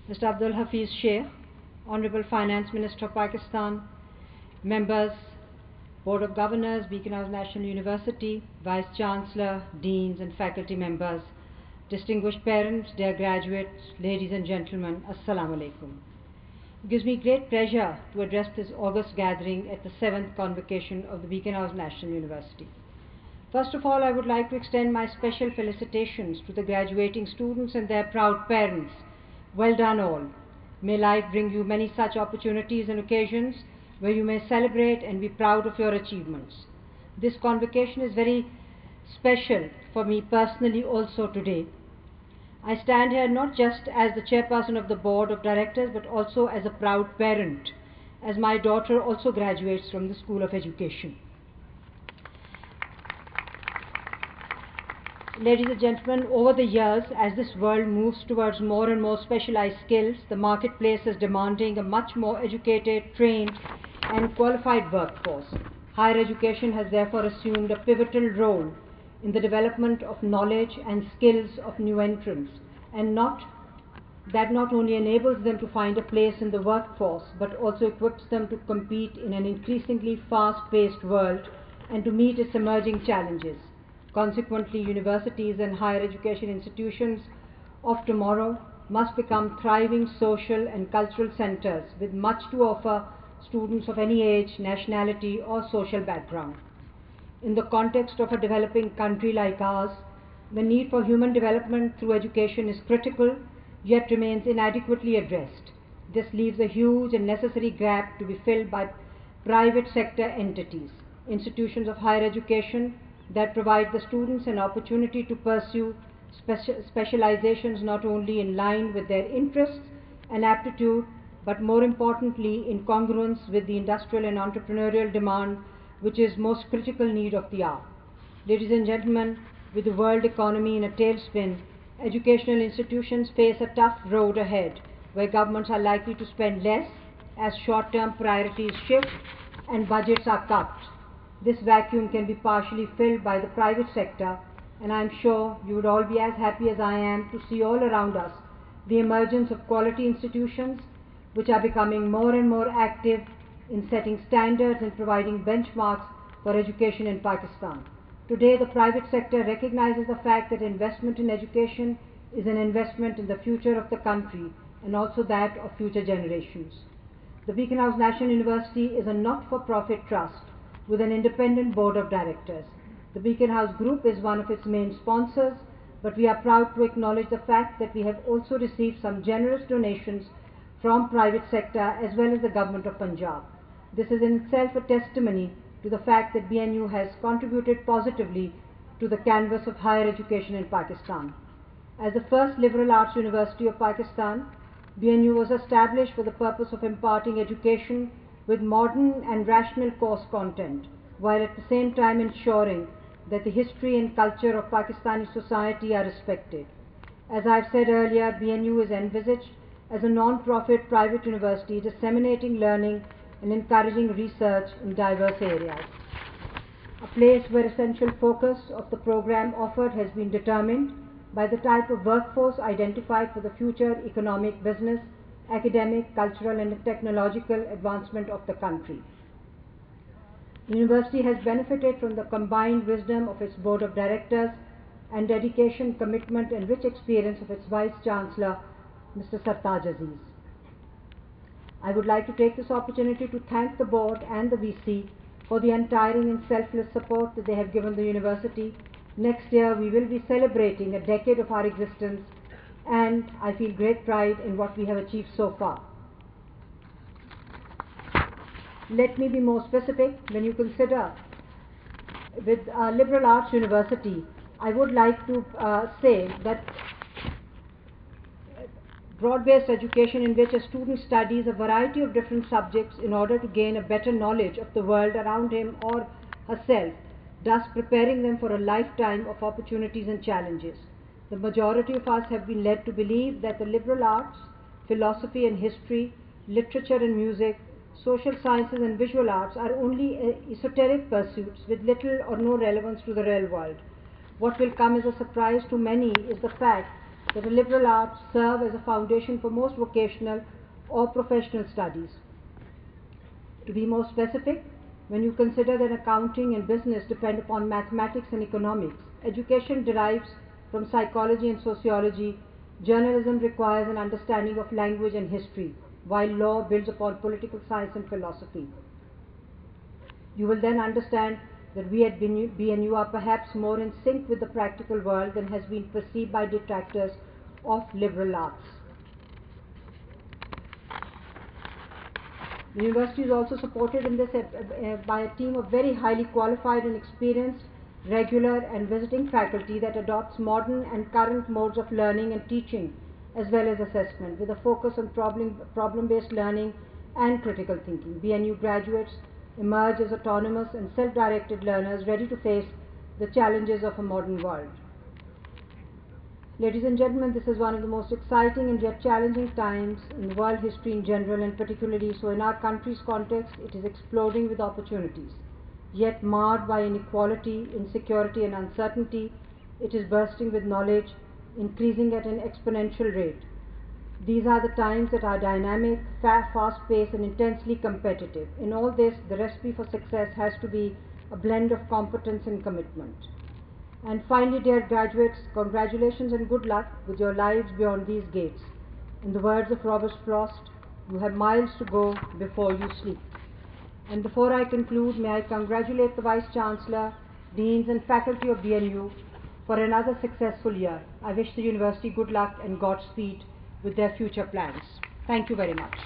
Mr. Abdul Hafiz Sheikh, Honorable Finance Minister of Pakistan, members, Board of Governors, Beacon House National University, Vice Chancellor, Deans and faculty members, distinguished parents, dear graduates, ladies and gentlemen, Assalamu alaikum. It gives me great pleasure to address this August gathering at the 7th Convocation of the Beacon House National University. First of all, I would like to extend my special felicitations to the graduating students and their proud parents. Well done all. May life bring you many such opportunities and occasions where you may celebrate and be proud of your achievements. This convocation is very special for me personally also today. I stand here not just as the chairperson of the board of directors but also as a proud parent, as my daughter also graduates from the School of Education. Ladies and gentlemen, over the years, as this world moves towards more and more specialized skills, the marketplace is demanding a much more educated, trained and qualified workforce. Higher education has therefore assumed a pivotal role in the development of knowledge and skills of new entrants, and that not only enables them to find a place in the workforce, but also equips them to compete in an increasingly fast-paced world and to meet its emerging challenges. Consequently, universities and higher education institutions of tomorrow must become thriving social and cultural centers with much to offer students of any age, nationality or social background. In the context of a developing country like ours, the need for human development through education is critical, yet remains inadequately addressed. This leaves a huge and necessary gap to be filled by private sector entities, institutions of higher education that provide the students an opportunity to pursue specializations not only in line with their interests and aptitude, but more importantly in congruence with the industrial and entrepreneurial demand, which is most critical need of the hour. Ladies and gentlemen, with the world economy in a tailspin, educational institutions face a tough road ahead, where governments are likely to spend less as short-term priorities shift and budgets are cut. This vacuum can be partially filled by the private sector, and I am sure you would all be as happy as I am to see all around us the emergence of quality institutions which are becoming more and more active in setting standards and providing benchmarks for education in Pakistan. Today, the private sector recognizes the fact that investment in education is an investment in the future of the country and also that of future generations. The Beacon House National University is a not-for-profit trust with an independent board of directors. The Beacon House Group is one of its main sponsors, but we are proud to acknowledge the fact that we have also received some generous donations from private sector as well as the government of Punjab. This is in itself a testimony to the fact that BNU has contributed positively to the canvas of higher education in Pakistan. As the first liberal arts university of Pakistan, BNU was established for the purpose of imparting education with modern and rational course content, while at the same time ensuring that the history and culture of Pakistani society are respected. As I have said earlier, BNU is envisaged as a non-profit private university disseminating learning and encouraging research in diverse areas. A place where essential focus of the program offered has been determined by the type of workforce identified for the future economic, business, academic, cultural and technological advancement of the country. The university has benefited from the combined wisdom of its board of directors and dedication, commitment and rich experience of its Vice Chancellor, Mr. Sartaj Aziz. I would like to take this opportunity to thank the board and the VC for the untiring and selfless support that they have given the university. Next year we will be celebrating a decade of our existence, and I feel great pride in what we have achieved so far. Let me be more specific. When you consider with a liberal arts university, I would like to say that broad-based education in which a student studies a variety of different subjects in order to gain a better knowledge of the world around him or herself, thus preparing them for a lifetime of opportunities and challenges. The majority of us have been led to believe that the liberal arts, philosophy and history, literature and music, social sciences and visual arts are only esoteric pursuits with little or no relevance to the real world. What will come as a surprise to many is the fact that the liberal arts serve as a foundation for most vocational or professional studies. To be more specific, when you consider that accounting and business depend upon mathematics and economics, education derives from psychology and sociology, journalism requires an understanding of language and history, while law builds upon political science and philosophy. You will then understand that we at BNU are perhaps more in sync with the practical world than has been perceived by detractors of liberal arts. The university is also supported in this by a team of very highly qualified and experienced regular and visiting faculty that adopts modern and current modes of learning and teaching as well as assessment with a focus on problem-based learning and critical thinking. BNU graduates emerge as autonomous and self-directed learners ready to face the challenges of a modern world. Ladies and gentlemen, this is one of the most exciting and yet challenging times in world history in general, and particularly so in our country's context. It is exploding with opportunities, yet marred by inequality, insecurity and uncertainty. It is bursting with knowledge, increasing at an exponential rate. These are the times that are dynamic, fast-paced and intensely competitive. In all this, the recipe for success has to be a blend of competence and commitment. And finally, dear graduates, congratulations and good luck with your lives beyond these gates. In the words of Robert Frost, you have miles to go before you sleep. And before I conclude, may I congratulate the Vice-Chancellor, Deans and Faculty of BNU for another successful year. I wish the University good luck and Godspeed with their future plans. Thank you very much.